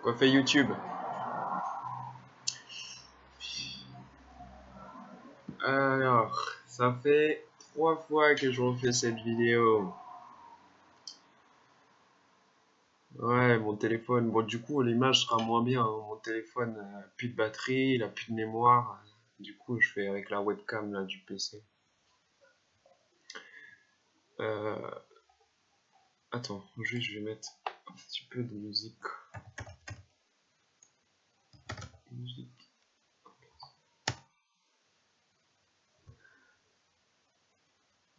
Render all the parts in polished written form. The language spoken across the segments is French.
Quoi fait YouTube? Alors, ça fait 3 fois que je refais cette vidéo. Ouais, mon téléphone, bon du coup l'image sera moins bien, hein. Mon téléphone a plus de batterie, il a plus de mémoire. Du coup je fais avec la webcam là du PC. Attends, juste je vais mettre un petit peu de musique.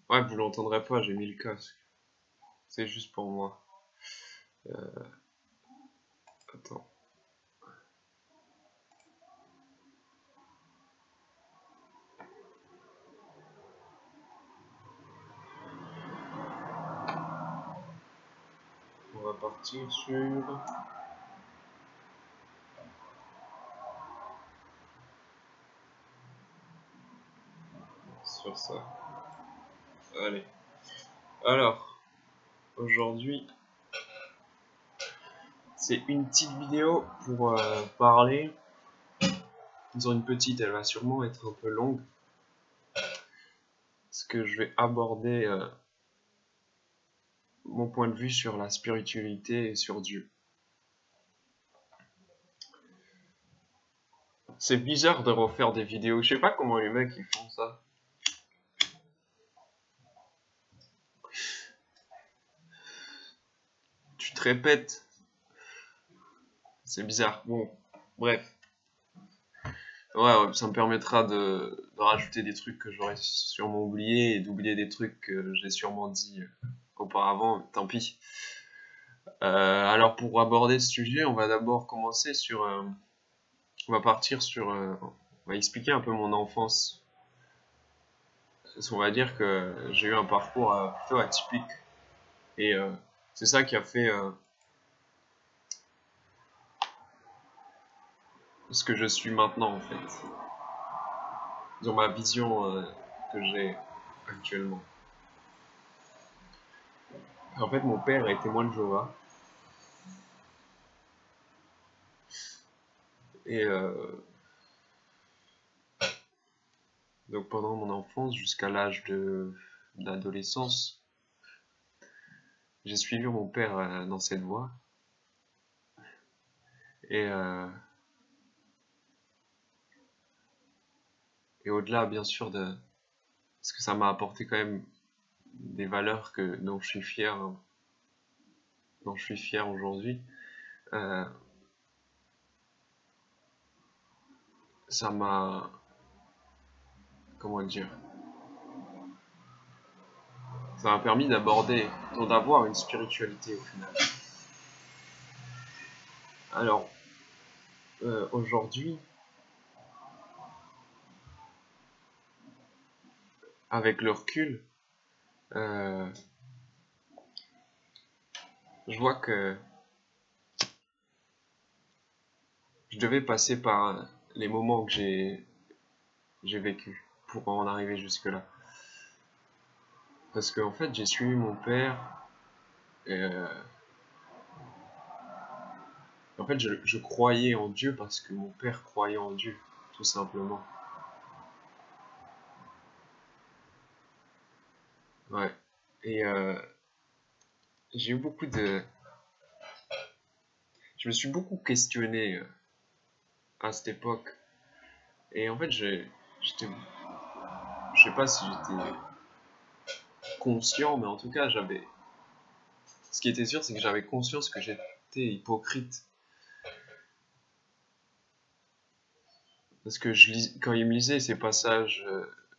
Ouais, vous l'entendrez pas, j'ai mis le casque. C'est juste pour moi. Attends. On va partir sur ça. Allez. Alors, aujourd'hui, c'est une petite vidéo pour parler. Disons une petite, elle va sûrement être un peu longue. Parce que je vais aborder mon point de vue sur la spiritualité et sur Dieu. C'est bizarre de refaire des vidéos. Je sais pas comment les mecs ils font ça. Tu te répètes. C'est bizarre. Bon, bref. Ouais, ça me permettra de rajouter des trucs que j'aurais sûrement oubliés et d'oublier des trucs que j'ai sûrement dit auparavant. Tant pis. Alors pour aborder ce sujet, on va d'abord commencer sur... on va partir sur... on va expliquer un peu mon enfance. Parce qu'on va dire que j'ai eu un parcours plutôt atypique. Et c'est ça qui a fait ce que je suis maintenant en fait. Dans ma vision que j'ai actuellement. En fait, mon père est témoin de Jéhovah. Et donc pendant mon enfance, jusqu'à l'âge de l'adolescence, j'ai suivi mon père dans cette voie. Et au-delà, bien sûr, de parce que ça m'a apporté quand même des valeurs dont je suis fier, aujourd'hui. Euh, Ça m'a, comment dire, ça m'a permis d'avoir une spiritualité au final. Alors, aujourd'hui, avec le recul, je vois que je devais passer par les moments que j'ai vécu pour en arriver jusque-là. Parce qu'en fait, j'ai suivi mon père. Et, en fait, je croyais en Dieu parce que mon père croyait en Dieu, tout simplement. Ouais. Et j'ai eu beaucoup de... Je me suis beaucoup questionné à cette époque. Et en fait, j'étais... Je sais pas si j'étais conscient, mais en tout cas, j'avais... Ce qui était sûr, c'est que j'avais conscience que j'étais hypocrite. Parce que quand il me lisait ces passages,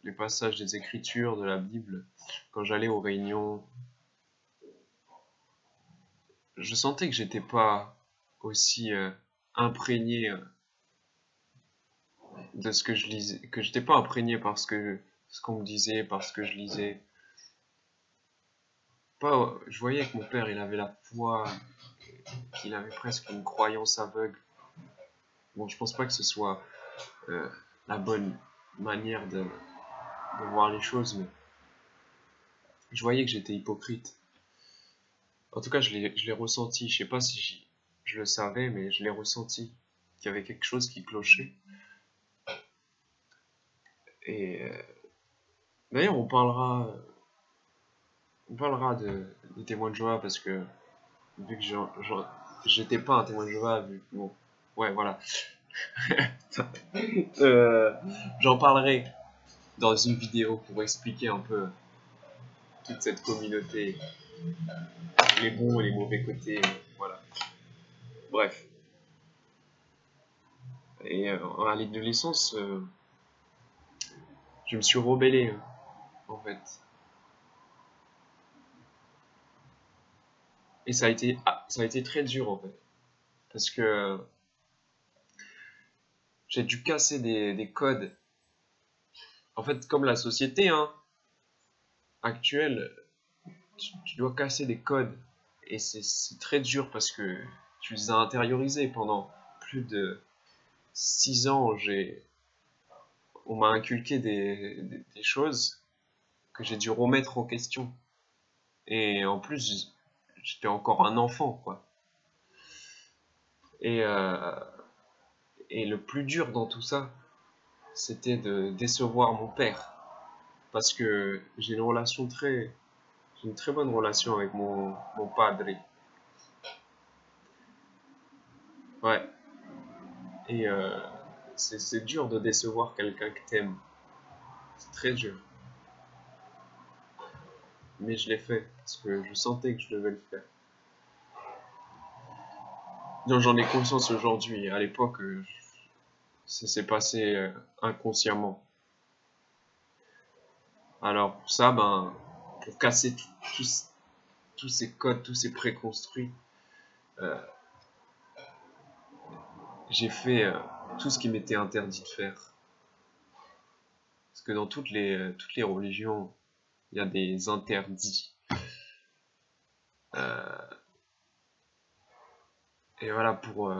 les passages des Écritures, de la Bible, quand j'allais aux réunions, je sentais que j'étais pas aussi imprégné de ce que je lisais, que j'étais pas imprégné par ce qu'on me disait, par ce que je lisais. Pas, je voyais que mon père, il avait la foi, qu'il avait presque une croyance aveugle. Bon, je pense pas que ce soit la bonne manière de voir les choses, mais je voyais que j'étais hypocrite. En tout cas, je l'ai ressenti. Je sais pas si je le savais, mais je l'ai ressenti, qu'il y avait quelque chose qui clochait. Et d'ailleurs, on parlera des témoins de Jéhovah, parce que vu que j'étais pas un témoin de Jéhovah, bon, ouais, voilà. J'en parlerai dans une vidéo pour expliquer un peu toute cette communauté, les bons et les mauvais côtés, voilà. Bref. Et à l'adolescence, je me suis rebellé, en fait. Et ça a été très dur, en fait. Parce que j'ai dû casser des codes. En fait, comme la société actuelle, tu dois casser des codes. Et c'est très dur parce que tu les as intériorisés pendant plus de 6 ans. On m'a inculqué des choses que j'ai dû remettre en question. Et en plus, j'étais encore un enfant, quoi. Et, euh, et le plus dur dans tout ça, c'était de décevoir mon père. Parce que j'ai une très bonne relation avec mon padre. Ouais. Et c'est dur de décevoir quelqu'un que t'aimes. C'est très dur. Mais je l'ai fait parce que je sentais que je devais le faire. Non, j'en ai conscience aujourd'hui. À l'époque, ça s'est passé inconsciemment. Alors pour ça, pour casser tous ces codes, tous ces préconstruits, euh, j'ai fait tout ce qui m'était interdit de faire. Parce que dans toutes les religions, il y a des interdits. Et voilà, pour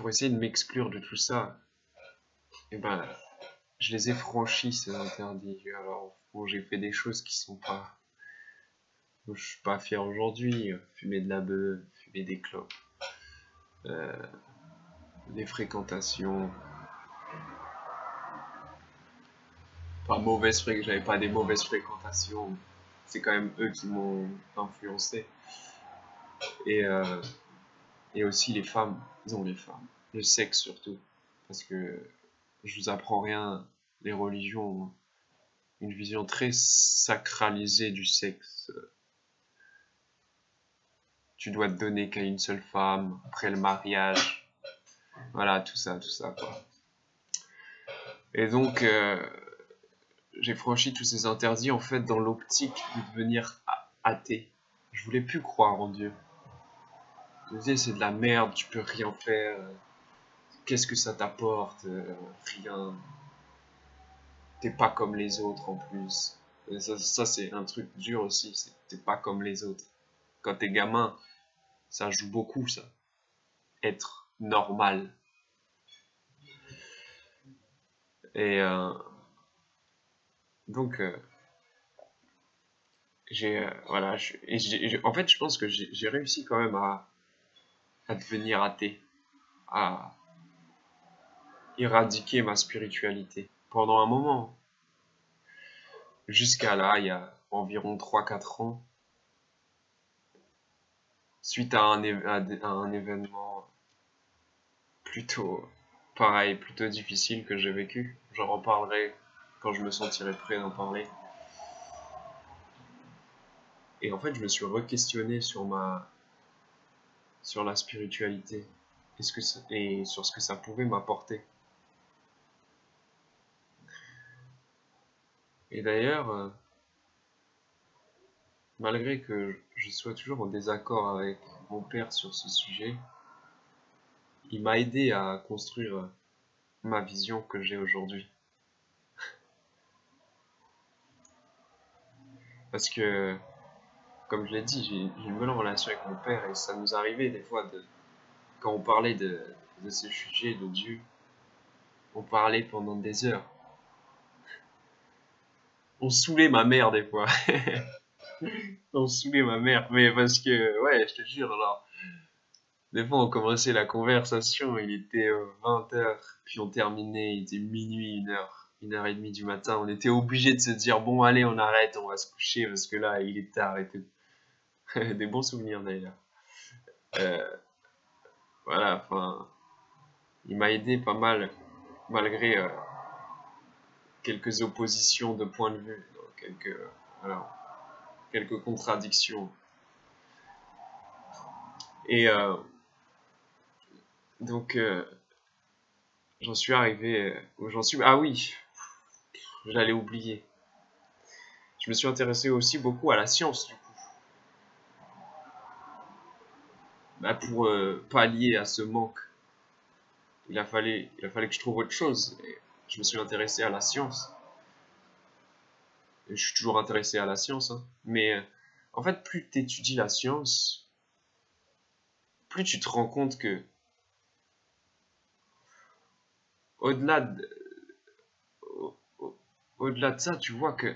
essayer de m'exclure de tout ça, et je les ai franchis, ces interdits. Alors, bon, j'ai fait des choses qui sont pas, dont je suis pas fier aujourd'hui. Fumer de la beuh, fumer des clopes, des fréquentations. J'avais pas des mauvaises fréquentations. C'est quand même eux qui m'ont influencé. Et, euh, et aussi les femmes, les femmes, le sexe surtout. Parce que je vous apprends rien, les religions ont une vision très sacralisée du sexe. Tu dois te donner qu'à une seule femme, après le mariage. Voilà, tout ça, quoi. Et donc, j'ai franchi tous ces interdits, en fait, dans l'optique de devenir athée. Je voulais plus croire en Dieu. Je me disais, c'est de la merde, tu peux rien faire. Qu'est-ce que ça t'apporte? Rien. T'es pas comme les autres, en plus. Et ça c'est un truc dur aussi, t'es pas comme les autres. Quand t'es gamin, ça joue beaucoup, ça. Être normal. Et donc, voilà, en fait, je pense que j'ai réussi quand même à devenir athée, à éradiquer ma spiritualité pendant un moment. Jusqu'à là, il y a environ 3-4 ans, suite à un événement plutôt pareil, plutôt difficile que j'ai vécu. J'en reparlerai quand je me sentirai prêt d'en parler. Et en fait, je me suis re-questionné sur la spiritualité et sur ce que ça pouvait m'apporter. Et d'ailleurs, malgré que je sois toujours en désaccord avec mon père sur ce sujet, il m'a aidé à construire ma vision que j'ai aujourd'hui. Parce que, comme je l'ai dit, j'ai une bonne relation avec mon père et ça nous arrivait des fois quand on parlait de ce sujet de Dieu, on parlait pendant des heures. On saoulait ma mère des fois. On saoulait ma mère, mais parce que, ouais, je te jure, alors, Des fois, on commençait la conversation, il était 20h, puis on terminait, il était minuit, 1h, 1h30 du matin. On était obligé de se dire, bon, allez, on arrête, on va se coucher, parce que là, il est tard et tout. Des bons souvenirs d'ailleurs. Euh, voilà, enfin, il m'a aidé pas mal, malgré quelques oppositions de points de vue, donc voilà, quelques contradictions. Et donc, j'en suis arrivé où j'en suis. Ah oui, j'allais oublier. Je me suis intéressé aussi beaucoup à la science, du coup. Bah, pour pallier à ce manque, il a fallu que je trouve autre chose. Et je me suis intéressé à la science. Et je suis toujours intéressé à la science, hein. Mais en fait, plus tu étudies la science, plus tu te rends compte que au-delà de, au-delà de ça, tu vois que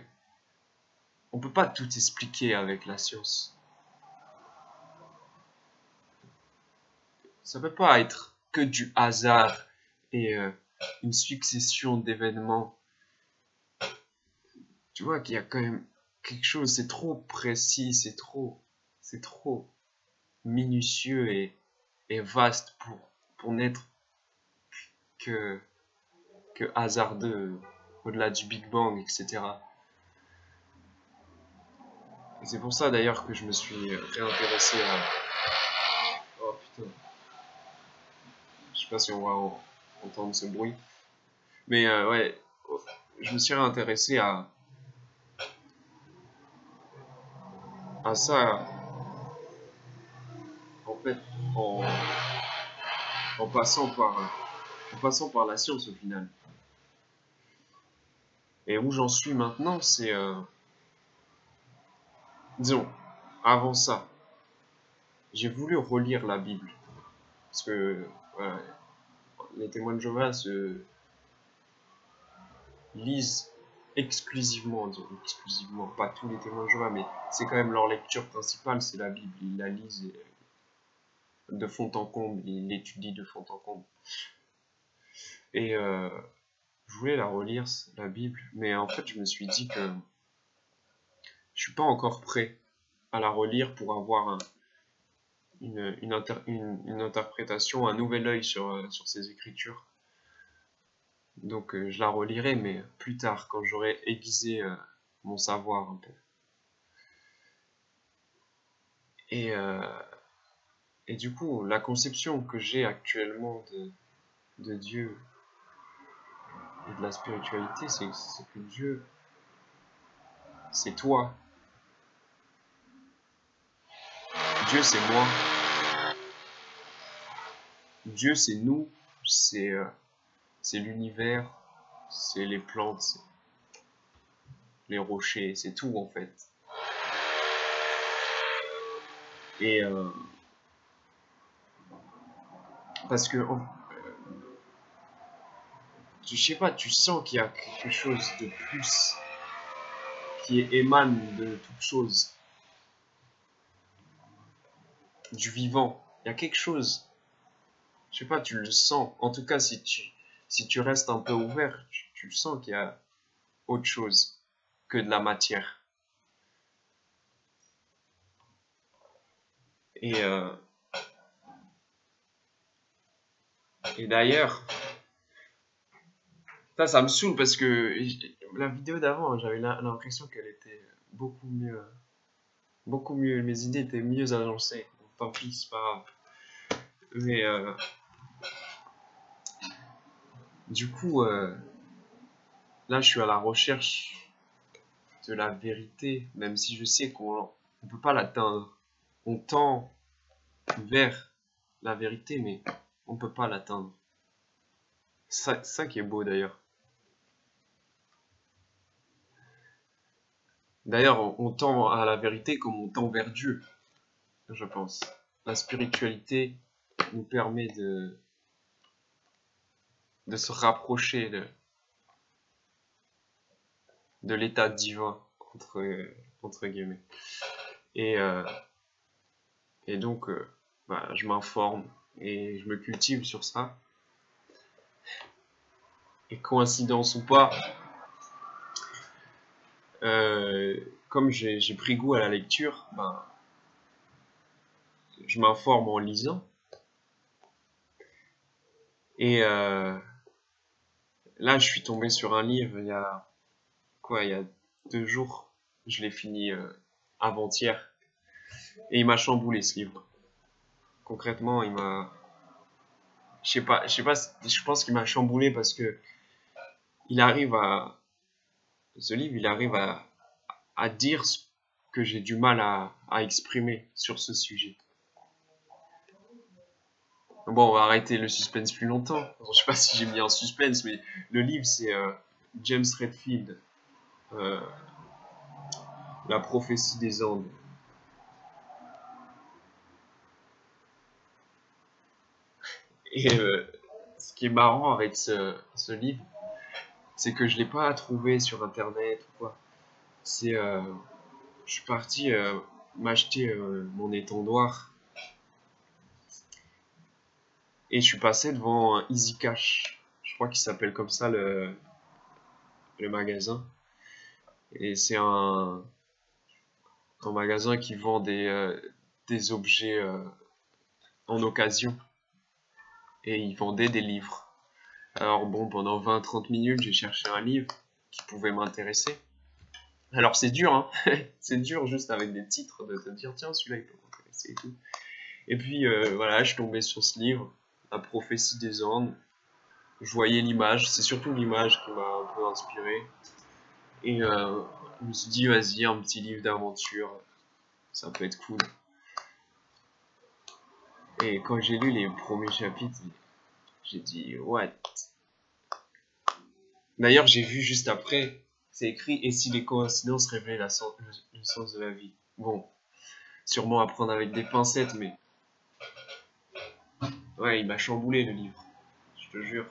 on peut pas tout expliquer avec la science. Ça peut pas être que du hasard et une succession d'événements. Tu vois qu'il y a quand même quelque chose, c'est trop précis, c'est trop minutieux et vaste pour n'être que, que hasardeux au-delà du Big Bang, etc. Et c'est pour ça d'ailleurs que je me suis réintéressé à... Oh putain, je sais pas si on va entendre ce bruit. Mais ouais, je me suis réintéressé à ça, en fait, en, en passant par la science au final. Et où j'en suis maintenant, c'est, disons, avant ça, j'ai voulu relire la Bible. Parce que voilà, les témoins de Jéhovah se lisent exclusivement, disons, exclusivement, pas tous les témoins de Jéhovah, mais c'est quand même leur lecture principale, c'est la Bible. Ils la lisent de fond en comble, ils l'étudient de fond en comble. Et je voulais la relire, la Bible, mais en fait, je me suis dit que je suis pas encore prêt à la relire pour avoir une interprétation, un nouvel œil sur ces écritures. Donc je la relirai, mais plus tard, quand j'aurai aiguisé mon savoir un peu. Et, euh, et du coup, la conception que j'ai actuellement de Dieu et de la spiritualité, c'est que Dieu, c'est toi. Dieu, c'est moi. Dieu, c'est nous. C'est l'univers. C'est les plantes. C'est les rochers. C'est tout, en fait. Et parce que je sais pas, tu sens qu'il y a quelque chose de plus qui émane de toute chose, du vivant. Il y a quelque chose, je sais pas, tu le sens. En tout cas, si tu restes un peu ouvert, tu le sens qu'il y a autre chose que de la matière. Et, euh, et d'ailleurs, ça me saoule parce que la vidéo d'avant, j'avais l'impression qu'elle était beaucoup mieux. Mes idées étaient mieux agencées. Bon, tant pis, c'est pas grave. Mais du coup, là, je suis à la recherche de la vérité, même si je sais qu'on ne peut pas l'atteindre. On tend vers la vérité, mais on ne peut pas l'atteindre. C'est ça qui est beau d'ailleurs. D'ailleurs, on tend à la vérité comme on tend vers Dieu, je pense. La spiritualité nous permet de se rapprocher de l'état divin, entre guillemets. Et, euh, et donc, voilà, je m'informe et je me cultive sur ça. Et coïncidence ou pas, comme j'ai pris goût à la lecture, ben, je m'informe en lisant. Et là, je suis tombé sur un livre il y a quoi, il y a 2 jours. Je l'ai fini avant-hier. Et il m'a chamboulé ce livre. Concrètement, il m'a, je sais pas, je pense qu'il m'a chamboulé parce que il arrive à, ce livre, il arrive à dire ce que j'ai du mal à exprimer sur ce sujet. Bon, on va arrêter le suspense plus longtemps. Je sais pas si j'ai mis un suspense, mais le livre c'est James Redfield, euh, La prophétie des Andes. Et ce qui est marrant avec ce livre, c'est que je l'ai pas trouvé sur internet ou quoi. C'est, je suis parti m'acheter mon étendoir et je suis passé devant un Easy Cash. Je crois qu'il s'appelle comme ça le magasin. Et c'est un magasin qui vend des objets en occasion. Et il vendait des livres. Alors bon, pendant 20-30 minutes, j'ai cherché un livre qui pouvait m'intéresser. Alors c'est dur, hein. C'est dur juste avec des titres de te dire tiens celui-là il peut m'intéresser et tout. Et puis voilà, je suis tombé sur ce livre, La prophétie des Andes. Je voyais l'image, c'est surtout l'image qui m'a un peu inspiré. Et je me suis dit vas-y, un petit livre d'aventure, ça peut être cool. Et quand j'ai lu les premiers chapitres, j'ai dit what? D'ailleurs j'ai vu juste après, c'est écrit et si les coïncidences révélaient le sens de la vie. Bon, sûrement à prendre avec des pincettes, mais ouais, il m'a chamboulé le livre, je te jure.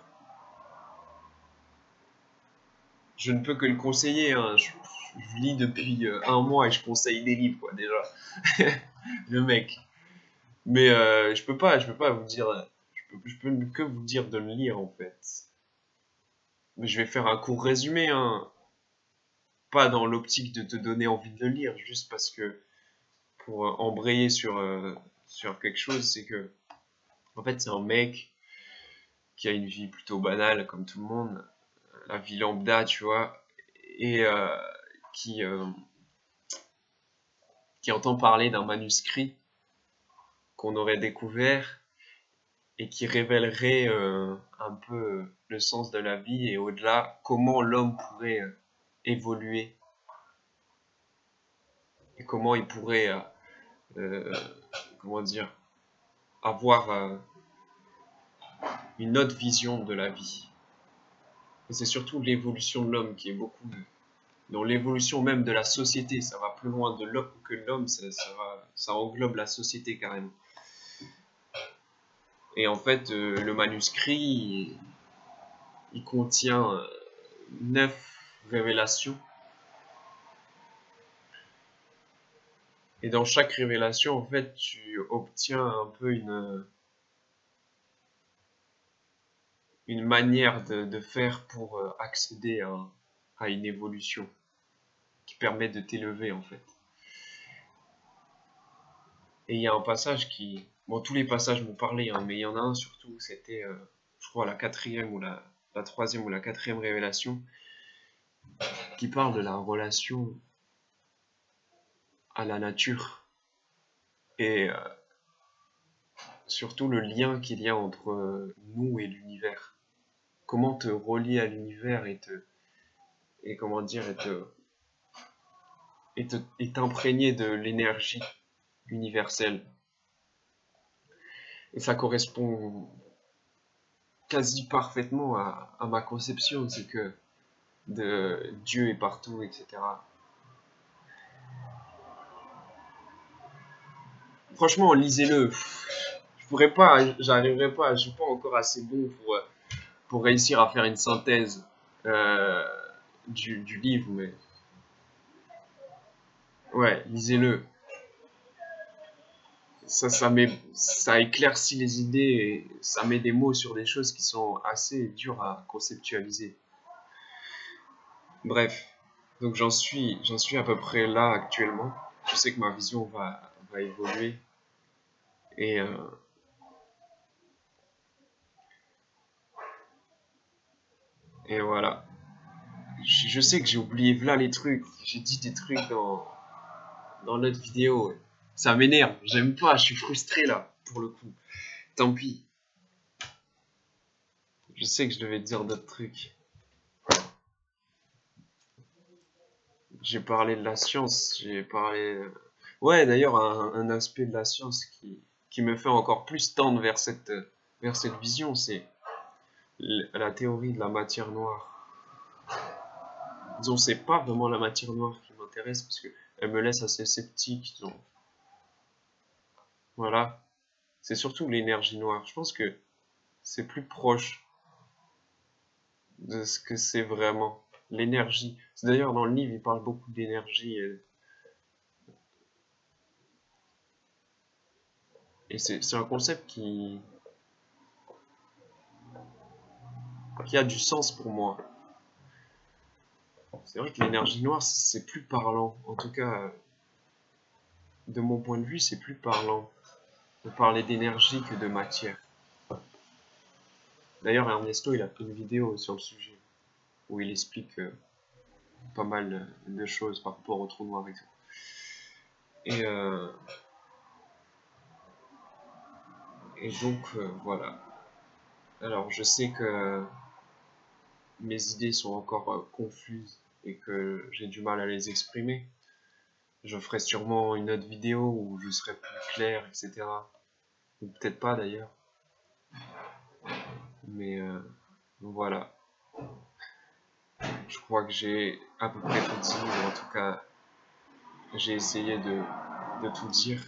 Je ne peux que le conseiller, hein. Je lis depuis 1 mois et je conseille des livres, quoi, déjà. Le mec. Mais je peux pas vous dire, je peux que vous dire de le lire, en fait. Mais je vais faire un court résumé, hein. Pas dans l'optique de te donner envie de le lire, juste parce que, pour embrayer sur quelque chose, c'est que, en fait, c'est un mec qui a une vie plutôt banale, comme tout le monde, la vie lambda, tu vois, et qui, euh, qui entend parler d'un manuscrit qu'on aurait découvert et qui révélerait un peu le sens de la vie et au-delà, comment l'homme pourrait évoluer et comment il pourrait, euh, comment dire, avoir une autre vision de la vie. Et c'est surtout l'évolution de l'homme qui est beaucoup dans l'évolution même de la société. Ça va plus loin de l'homme que l'homme, ça englobe la société carrément. Et en fait, le manuscrit, il contient 9 révélations. Et dans chaque révélation, en fait, tu obtiens un peu une manière de faire pour accéder à une évolution qui permet de t'élever, en fait. Et il y a un passage qui... Bon, tous les passages m'ont parlé, hein, mais il y en a un surtout, c'était, je crois, la quatrième ou la troisième ou la quatrième révélation, qui parle de la relation à la nature. Et surtout le lien qu'il y a entre nous et l'univers. Comment te relier à l'univers et comment dire et t'imprégner de l'énergie universelle. Et ça correspond quasi parfaitement à ma conception, c'est que Dieu est partout, etc. Franchement, lisez-le. Je pourrais pas, j'arriverai pas, je suis pas encore assez bon pour réussir à faire une synthèse euh, du livre, mais ouais, lisez-le. ça éclaircit les idées et ça met des mots sur des choses qui sont assez dures à conceptualiser. Bref, donc j'en suis à peu près là actuellement. Je sais que ma vision va évoluer et voilà. Je sais que j'ai oublié là les trucs. J'ai dit des trucs dans l'autre vidéo. Ça m'énerve. J'aime pas. Je suis frustré là, pour le coup. Tant pis. Je sais que je devais dire d'autres trucs. J'ai parlé de la science. J'ai parlé. Ouais, d'ailleurs, un aspect de la science qui me fait encore plus tendre vers cette vision, c'est la théorie de la matière noire. Disons, c'est pas vraiment la matière noire qui m'intéresse parce que elle me laisse assez sceptique. Disons. Voilà. C'est surtout l'énergie noire. Je pense que c'est plus proche de ce que c'est vraiment. L'énergie. C'est d'ailleurs dans le livre, il parle beaucoup d'énergie. Et c'est un concept qui a du sens pour moi. C'est vrai que l'énergie noire, c'est plus parlant. En tout cas, de mon point de vue, c'est plus parlant de parler d'énergie que de matière. D'ailleurs, Ernesto, il a fait une vidéo sur le sujet où il explique pas mal de choses par rapport au trou noir et tout. Et donc, voilà. Alors, je sais que mes idées sont encore confuses et que j'ai du mal à les exprimer. Je ferai sûrement une autre vidéo où je serai plus clair, etc. Ou peut-être pas d'ailleurs. Mais voilà. Je crois que j'ai à peu près tout dit, ou en tout cas, j'ai essayé de tout dire.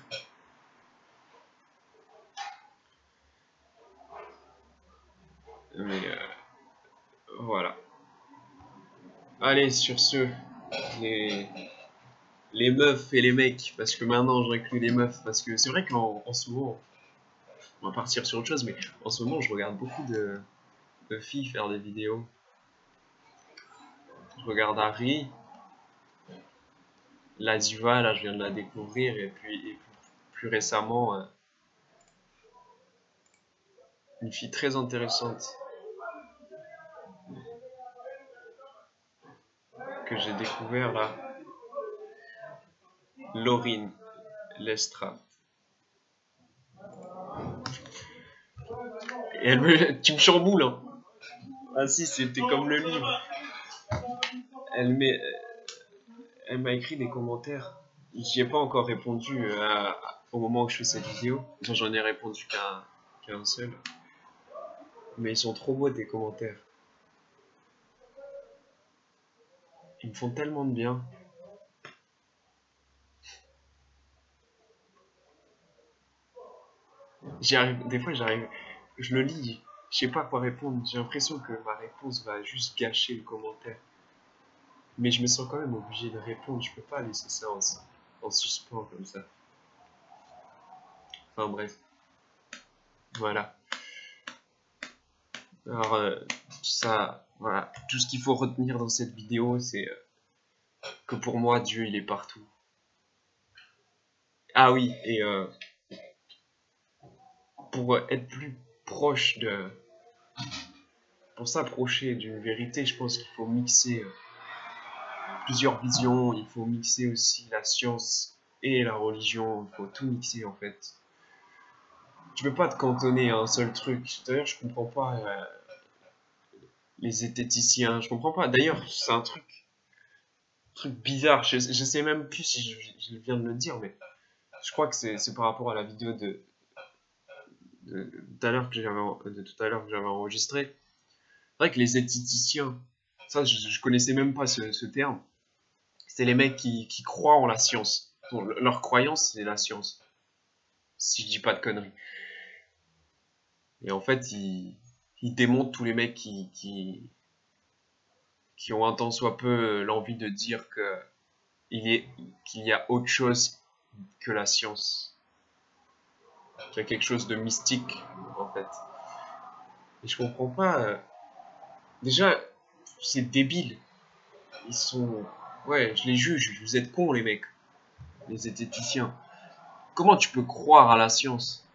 Mais voilà. Allez, sur ce, les, les meufs et les mecs, parce que maintenant j'inclus les meufs, parce que c'est vrai qu'en ce moment, on va partir sur autre chose, mais en ce moment je regarde beaucoup de filles faire des vidéos. Je regarde Harry, la diva, là je viens de la découvrir, et puis plus récemment, une fille très intéressante que j'ai découvert là, Laurine Lestra. Et tu me chamboules, hein. Ah si, c'était comme le livre. Elle met, elle m'a écrit des commentaires. J'y ai pas encore répondu au moment où je fais cette vidéo. J'en ai répondu qu'un seul. Mais ils sont trop beaux tes commentaires. Ils me font tellement de bien. Des fois j'arrive, je le lis, je sais pas quoi répondre. J'ai l'impression que ma réponse va juste gâcher le commentaire. Mais je me sens quand même obligé de répondre. Je peux pas laisser ça en suspens comme ça. Enfin bref. Voilà. Alors, ça, voilà. Tout ce qu'il faut retenir dans cette vidéo, c'est que pour moi, Dieu, il est partout. Ah oui, et pour être plus proche pour s'approcher d'une vérité, je pense qu'il faut mixer plusieurs visions. Il faut mixer aussi la science et la religion. Il faut tout mixer, en fait. Tu peux pas te cantonner à un seul truc. D'ailleurs, je comprends pas les zététiciens. Je comprends pas. D'ailleurs, c'est un truc bizarre. Je sais même plus si je viens de le dire, mais je crois que c'est par rapport à la vidéo de tout à l'heure que j'avais enregistré. C'est vrai que les zététiciens, ça je connaissais même pas ce terme. C'est les mecs qui croient en la science. Leur croyance, c'est la science. Si je dis pas de conneries. Et en fait, ils démontent tous les mecs qui ont un tant soit peu l'envie de dire qu'il y a autre chose que la science. qu'il y a quelque chose de mystique, en fait. Et je comprends pas. Déjà, c'est débile. Ils sont. Ouais, je les juge. Vous êtes cons, les mecs. Les zététiciens. Comment tu peux croire à la science?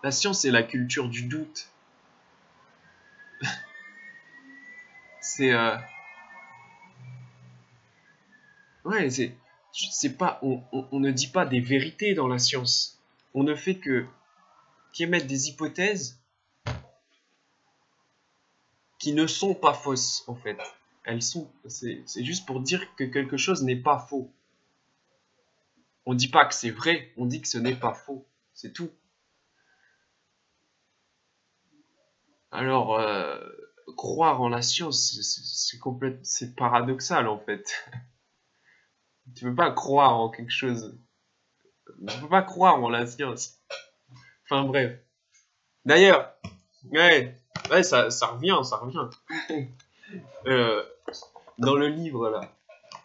La science, c'est la culture du doute. C'est. Ouais, c'est pas. On ne dit pas des vérités dans la science. On ne fait que qu'émettre des hypothèses qui ne sont pas fausses, en fait. Elles sont. C'est juste pour dire que quelque chose n'est pas faux. On dit pas que c'est vrai, on dit que ce n'est pas faux. C'est tout. Alors, croire en la science, c'est paradoxal en fait. Tu peux pas croire en quelque chose. Tu peux pas croire en la science. Enfin bref. D'ailleurs, ouais, ça revient, ça revient. Euh, dans le livre là,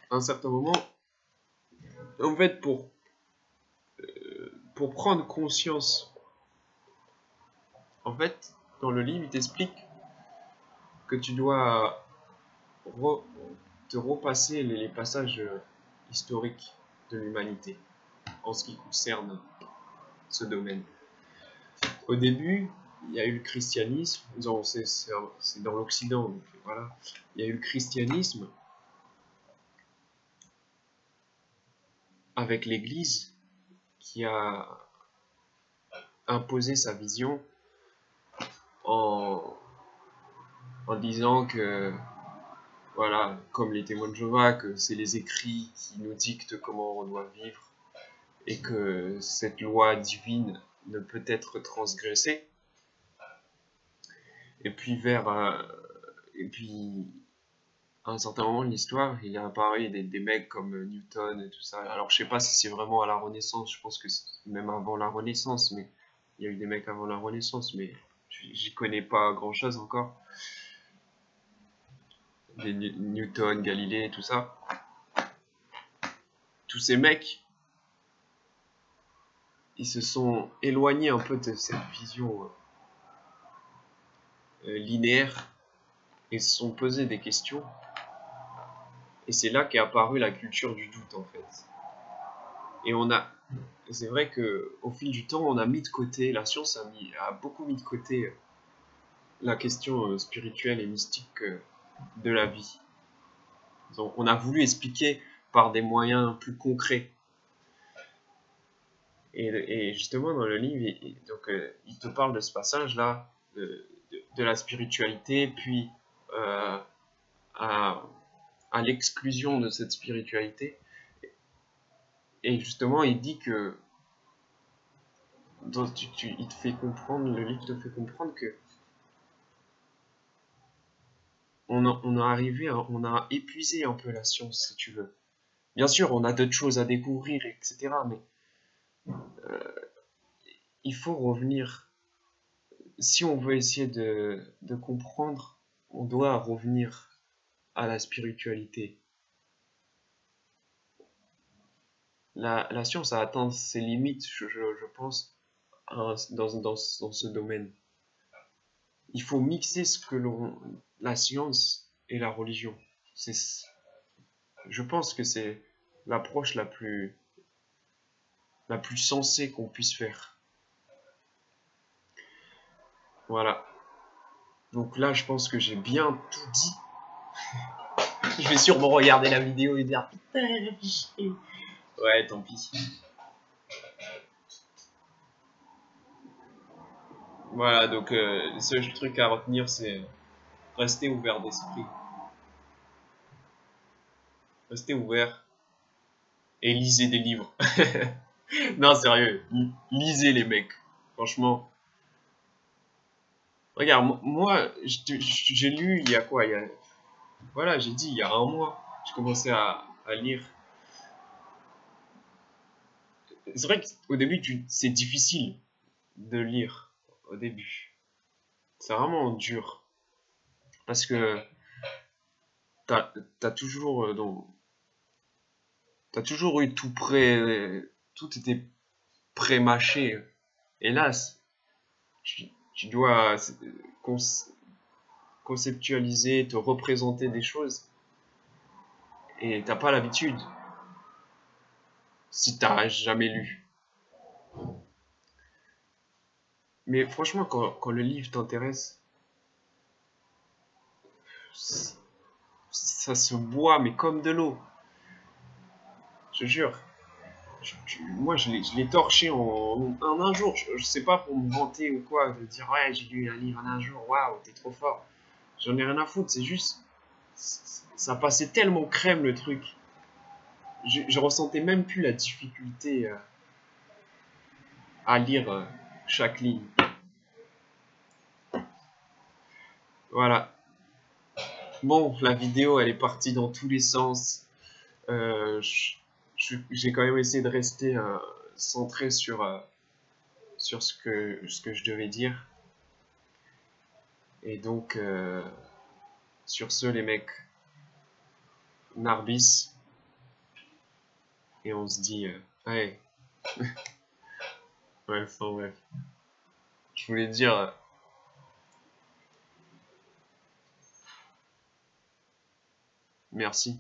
à un certain moment, en fait, pour prendre conscience, en fait, dans le livre, il t'explique que tu dois re- te repasser les passages historiques de l'humanité en ce qui concerne ce domaine. Au début, il y a eu le christianisme, c'est dans l'Occident, donc voilà. Il y a eu le christianisme avec l'Église qui a imposé sa vision en, en disant que, voilà, comme les témoins de Jéhovah, que c'est les écrits qui nous dictent comment on doit vivre et que cette loi divine ne peut être transgressée. Et puis et puis à un certain moment de l'histoire, il est apparu des mecs comme Newton et tout ça. Alors je sais pas si c'est vraiment à la Renaissance, je pense que c'est même avant la Renaissance, mais il y a eu des mecs avant la Renaissance, mais j'y connais pas grand chose encore. Des Newton, Galilée, tout ça. Tous ces mecs, ils se sont éloignés un peu de cette vision linéaire et se sont posés des questions. Et c'est là qu'est apparue la culture du doute en fait. Et c'est vrai que au fil du temps, on a mis de côté, la science a beaucoup mis de côté la question spirituelle et mystique de la vie. Donc, on a voulu expliquer par des moyens plus concrets. Et justement, dans le livre, il te parle de ce passage-là, de la spiritualité, puis à, à l'exclusion de cette spiritualité. Et justement, il dit que il te fait comprendre, le livre te fait comprendre que on a épuisé un peu la science, si tu veux. Bien sûr, on a d'autres choses à découvrir, etc. Mais il faut revenir. Si on veut essayer de comprendre, on doit revenir à la spiritualité. La science a atteint ses limites, je pense, dans ce domaine. Il faut mixer la science et la religion. Je pense que c'est l'approche la plus sensée qu'on puisse faire. Voilà. Donc là, je pense que j'ai bien tout dit. Je vais sûrement regarder la vidéo et dire putain, ouais, tant pis. Voilà, donc le seul truc à retenir, c'est rester ouvert d'esprit. Restez ouvert et lisez des livres. Non, sérieux, lisez les mecs. Franchement. Regarde, moi, j'ai lu il y a quoi voilà, j'ai dit il y a un mois, j'ai commencé à lire. C'est vrai qu'au début, c'est difficile de lire au début. C'est vraiment dur. Parce que t'as toujours t'as toujours eu tout près, tout était pré-mâché. Hélas, tu dois conceptualiser, te représenter des choses et t'as pas l'habitude si t'as jamais lu. Mais franchement, quand le livre t'intéresse, ça se boit, mais comme de l'eau. Je te jure. Moi, je l'ai torché en un jour. Je sais pas pour me vanter ou quoi, de dire ouais, j'ai lu un livre en un jour, waouh, t'es trop fort. J'en ai rien à foutre, c'est juste. Ça passait tellement crème le truc. Je ressentais même plus la difficulté à lire chaque ligne. Voilà. Bon, la vidéo, elle est partie dans tous les sens. J'ai quand même essayé de rester centré sur ce que je devais dire. Et donc, sur ce, les mecs, Narbis. Et on se dit, ouais. Bref, enfin, bref. Je voulais dire, merci.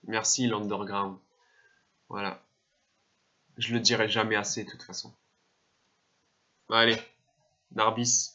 Merci l'underground. Voilà. Je le dirai jamais assez, de toute façon. Allez, Narbis.